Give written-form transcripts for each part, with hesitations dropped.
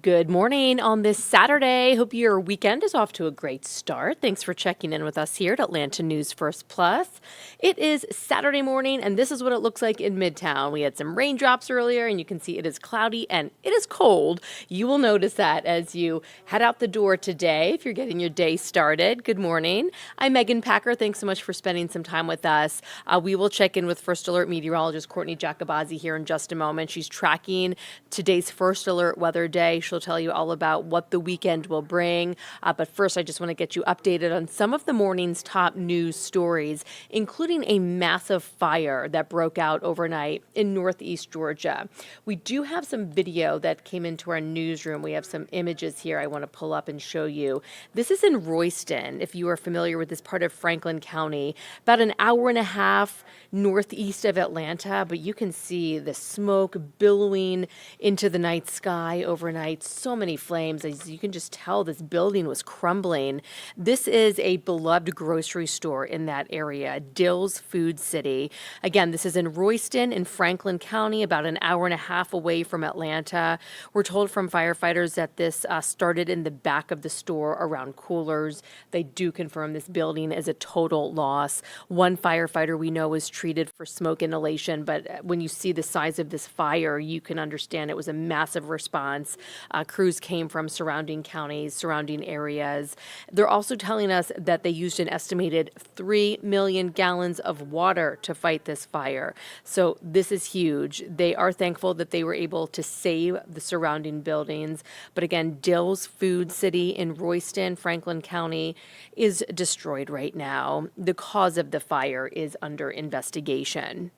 Good morning on this Saturday. Hope your weekend is off to a great start. Thanks for checking in with us here at Atlanta News First Plus. It is Saturday morning, and this is what it looks like in Midtown. We had some raindrops earlier, and you can see it is cloudy and it is cold. You will notice that as you head out the door today if you're getting your day started. Good morning. I'm Megan Packer. Thanks so much for spending some time with us. We will check in with First Alert Meteorologist Courteney Jacobazzi here in just a moment. She's tracking today's First Alert weather day. She'll tell you all about what the weekend will bring. But first, I just want to get you updated on some of the morning's top news stories, including a massive fire that broke out overnight in Northeast Georgia. We do have some video that came into our newsroom. We have some images here I want to pull up and show you. This is in Royston, if you are familiar with this part of Franklin County, about an hour and a half northeast of Atlanta, but you can see the smoke billowing into the night sky overnight. So many flames. As you can just tell, this building was crumbling. This is a beloved grocery store in that area, Dill's Food City. Again, this is in Royston in Franklin County, about an hour and a half away from Atlanta. We're told from firefighters that this started in the back of the store around coolers. They do confirm this building is a total loss. One firefighter we know was treated for smoke inhalation, but when you see the size of this fire, you can understand it was a massive response. Crews came from surrounding counties, surrounding areas. They're also telling us that they used an estimated 3 million gallons of water to fight this fire. So this is huge. They are thankful that they were able to save the surrounding buildings. But again, Dill's Food City in Royston, Franklin County, is destroyed right now. The cause of the fire is under investigation.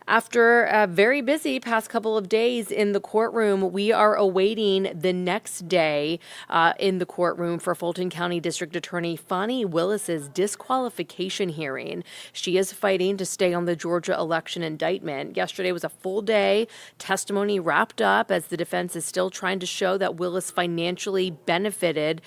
After a very busy past couple of days in the courtroom, we are awaiting the next day in the courtroom for Fulton County District Attorney Fani Willis's disqualification hearing. She is fighting to stay on the Georgia election indictment. Yesterday was a full day. Testimony wrapped up as the defense is still trying to show that Willis financially benefited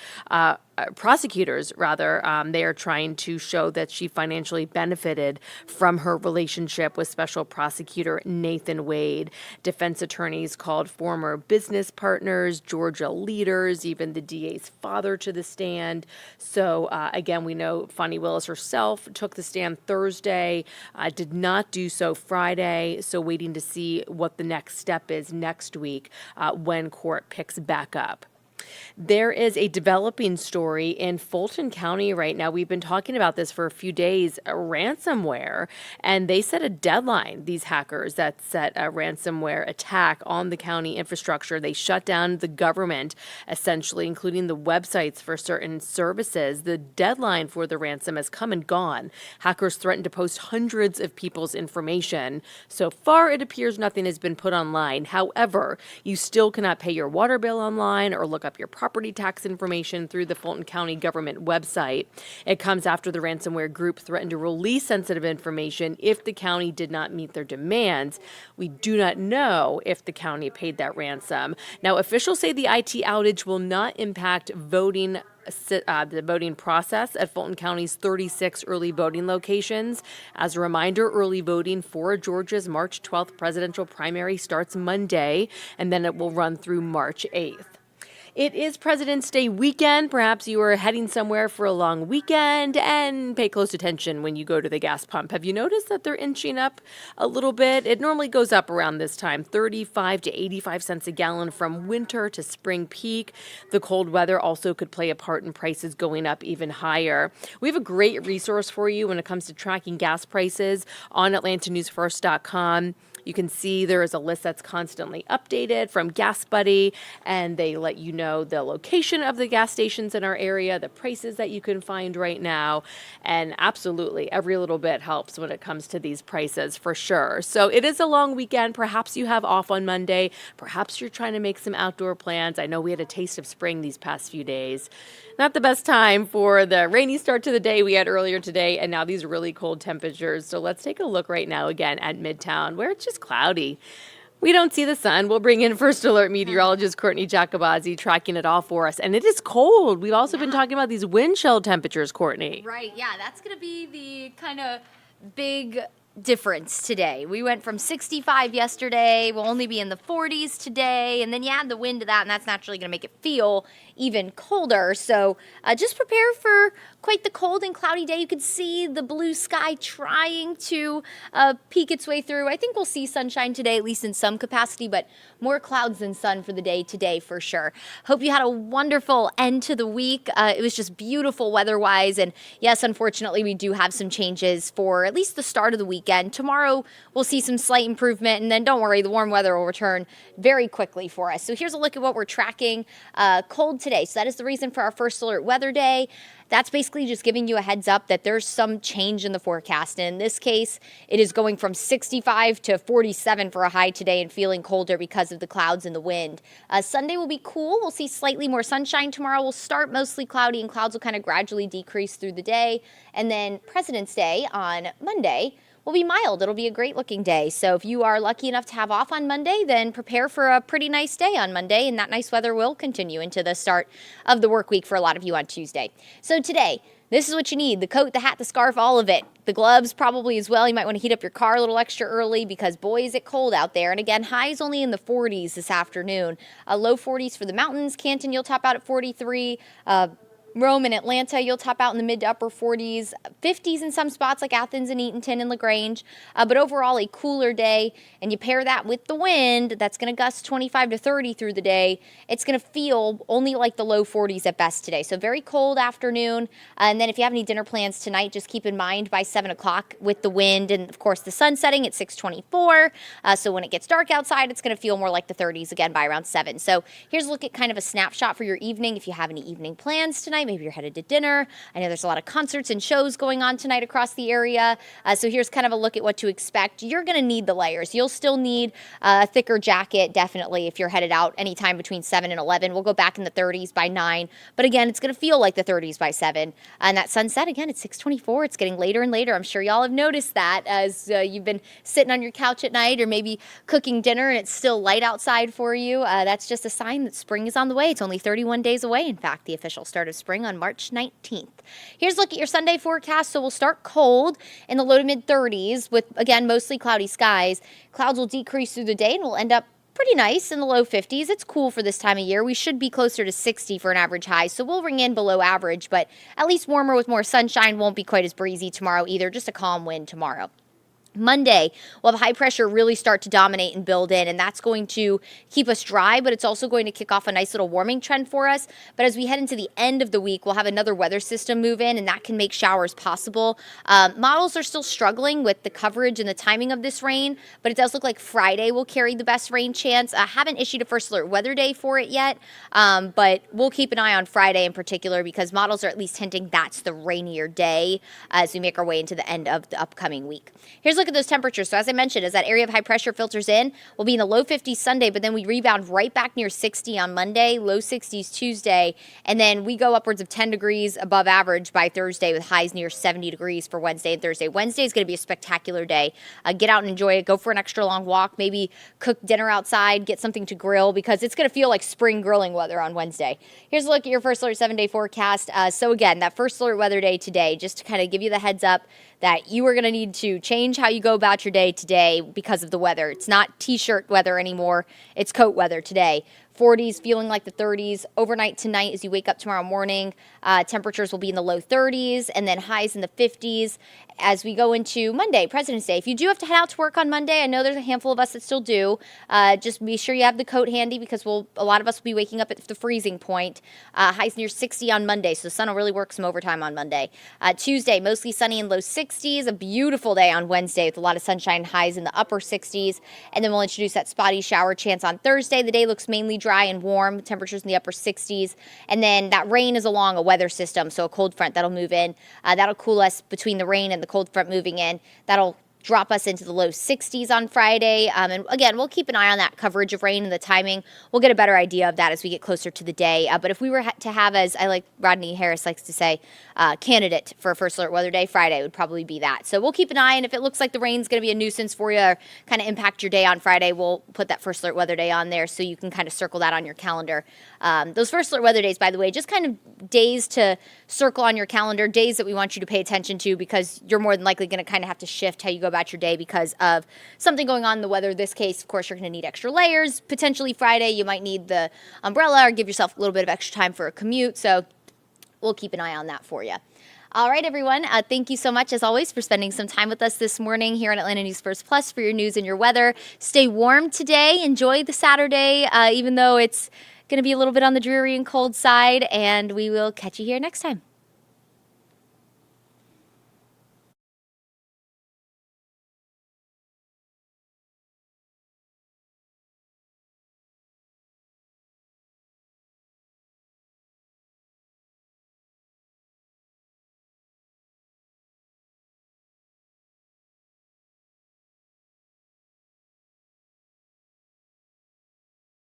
prosecutors, they are trying to show that she financially benefited from her relationship with Special Prosecutor Nathan Wade. Defense attorneys called former business partners, Georgia leaders, even the DA's father to the stand. So again, we know Fani Willis herself took the stand Thursday, did not do so Friday. So waiting to see what the next step is next week when court picks back up. There is a developing story in Fulton County right now. We've been talking about this for a few days, ransomware, and they set a deadline, these hackers that set a ransomware attack on the county infrastructure. They shut down the government, essentially, including the websites for certain services. The deadline for the ransom has come and gone. Hackers threatened to post hundreds of people's information. So far, it appears nothing has been put online. However, you still cannot pay your water bill online or look up your property tax information through the Fulton County government website. It comes after the ransomware group threatened to release sensitive information if the county did not meet their demands. We do not know if the county paid that ransom. Now, officials say the IT outage will not impact the voting process at Fulton County's 36 early voting locations. As a reminder, early voting for Georgia's March 12th presidential primary starts Monday, and then it will run through March 8th. It is President's Day weekend. Perhaps you are heading somewhere for a long weekend, and pay close attention when you go to the gas pump. Have you noticed that they're inching up a little bit? It normally goes up around this time, 35 to 85 cents a gallon from winter to spring peak. The cold weather also could play a part in prices going up even higher. We have a great resource for you when it comes to tracking gas prices on AtlantaNewsFirst.com. You can see there is a list that's constantly updated from Gas Buddy, and they let you know the location of the gas stations in our area, the prices that you can find right now, and absolutely every little bit helps when it comes to these prices for sure. So it is a long weekend. Perhaps you have off on Monday. Perhaps you're trying to make some outdoor plans. I know we had a taste of spring these past few days. Not the best time for the rainy start to the day we had earlier today, and now these really cold temperatures. So let's take a look right now again at Midtown, where it's just cloudy. We don't see the sun. We'll bring in First Alert Meteorologist Courteney Jacobazzi tracking it all for us. And it is cold. We've also been talking about these wind chill temperatures, Courtney. Right, yeah, that's going to be the kind of big difference today. We went from 65 yesterday, we'll only be in the 40s today, and then you add the wind to that, and that's naturally going to make it feel even colder. So just prepare for quite the cold and cloudy day. You can see the blue sky trying to peek its way through. I think we'll see sunshine today, at least in some capacity, but more clouds than sun for the day today for sure. Hope you had a wonderful end to the week. It was just beautiful weather-wise, and yes, unfortunately, we do have some changes for at least the start of the weekend. Tomorrow, we'll see some slight improvement, and then don't worry, the warm weather will return very quickly for us. So here's a look at what we're tracking. Cold today, so that is the reason for our first alert weather day. That's basically just giving you a heads up that there's some change in the forecast. And in this case, it is going from 65 to 47 for a high today and feeling colder because of the clouds and the wind. Sunday will be cool. We'll see slightly more sunshine tomorrow. We'll start mostly cloudy, and clouds will kind of gradually decrease through the day. And then President's Day on Monday will be mild. It'll be a great looking day. So if you are lucky enough to have off on Monday, then prepare for a pretty nice day on Monday, and that nice weather will continue into the start of the work week for a lot of you on Tuesday. So today, this is what you need: the coat, the hat, the scarf, all of it. The gloves probably as well. You might want to heat up your car a little extra early because boy is it cold out there. And again, highs only in the 40s this afternoon. Low 40s for the mountains. Canton, you'll top out at 43. Rome and Atlanta, you'll top out in the mid to upper 40s, 50s in some spots like Athens and Eatonton and LaGrange, but overall a cooler day, and you pair that with the wind that's going to gust 25 to 30 through the day. It's going to feel only like the low 40s at best today, so very cold afternoon. And then if you have any dinner plans tonight, just keep in mind by 7 o'clock with the wind and, of course, the sun setting at 6:24, so when it gets dark outside, it's going to feel more like the 30s again by around 7. So here's a look at kind of a snapshot for your evening. If you have any evening plans tonight, maybe you're headed to dinner. I know there's a lot of concerts and shows going on tonight across the area. So here's kind of a look at what to expect. You're going to need the layers. You'll still need a thicker jacket, definitely, if you're headed out anytime between 7 and 11. We'll go back in the 30s by 9. But again, it's going to feel like the 30s by 7. And that sunset, again, it's 6:24. It's getting later and later. I'm sure y'all have noticed that as you've been sitting on your couch at night or maybe cooking dinner and it's still light outside for you. That's just a sign that spring is on the way. It's only 31 days away, in fact, the official start of spring on March 19th. Here's a look at your Sunday forecast. So we'll start cold in the low to mid 30s with, again, mostly cloudy skies. Clouds will decrease through the day and we'll end up pretty nice in the low 50s. It's cool for this time of year. We should be closer to 60 for an average high, so we'll ring in below average, but at least warmer with more sunshine. Won't be quite as breezy tomorrow either. Just a calm wind tomorrow. Monday, we'll have high pressure really start to dominate and build in, and that's going to keep us dry, but it's also going to kick off a nice little warming trend for us. But as we head into the end of the week, we'll have another weather system move in, and that can make showers possible. Models are still struggling with the coverage and the timing of this rain, but it does look like Friday will carry the best rain chance. I haven't issued a first alert weather day for it yet, but we'll keep an eye on Friday in particular because models are at least hinting that's the rainier day as we make our way into the end of the upcoming week. Here's a look at those temperatures. So as I mentioned, as that area of high pressure filters in, we'll be in the low 50s Sunday, but then we rebound right back near 60 on Monday, low 60s Tuesday, and then we go upwards of 10 degrees above average by Thursday with highs near 70 degrees for Wednesday and Thursday. Wednesday is going to be a spectacular day. Get out and enjoy it. Go for an extra long walk, maybe cook dinner outside, get something to grill because it's going to feel like spring grilling weather on Wednesday. Here's a look at your first alert 7-day forecast. So again, that first alert weather day today, just to kind of give you the heads up that you are going to need to change how you go about your day today because of the weather. It's not t-shirt weather anymore. It's coat weather today. 40s feeling like the 30s. Overnight tonight as you wake up tomorrow morning, temperatures will be in the low 30s and then highs in the 50s as we go into Monday, President's Day. If you do have to head out to work on Monday, I know there's a handful of us that still do. Just be sure you have the coat handy because a lot of us will be waking up at the freezing point. Highs near 60 on Monday, so the sun will really work some overtime on Monday. Tuesday, mostly sunny in low 60s. A beautiful day on Wednesday with a lot of sunshine, highs in the upper 60s. And then we'll introduce that spotty shower chance on Thursday. The day looks mainly dry and warm, temperatures in the upper 60s. And then that rain is along a weather system, so a cold front that'll move in. That'll cool us between the rain and the cold front moving in. That'll drop us into the low 60s on Friday. And again, we'll keep an eye on that coverage of rain and the timing. We'll get a better idea of that as we get closer to the day. But if we were to have, as I like Rodney Harris likes to say, candidate for first alert weather day, Friday would probably be that. So we'll keep an eye, and if it looks like the rain's going to be a nuisance for you or kind of impact your day on Friday, we'll put that first alert weather day on there so you can kind of circle that on your calendar. Those first alert weather days, by the way, just kind of days to circle on your calendar, days that we want you to pay attention to because you're more than likely going to kind of have to shift how you go about your day because of something going on in the weather. This case, of course, you're going to need extra layers. Potentially Friday, you might need the umbrella or give yourself a little bit of extra time for a commute. So we'll keep an eye on that for you. All right, everyone. Thank you so much, as always, for spending some time with us this morning here on Atlanta News First Plus for your news and your weather. Stay warm today. Enjoy the Saturday, even though it's going to be a little bit on the dreary and cold side. And we will catch you here next time.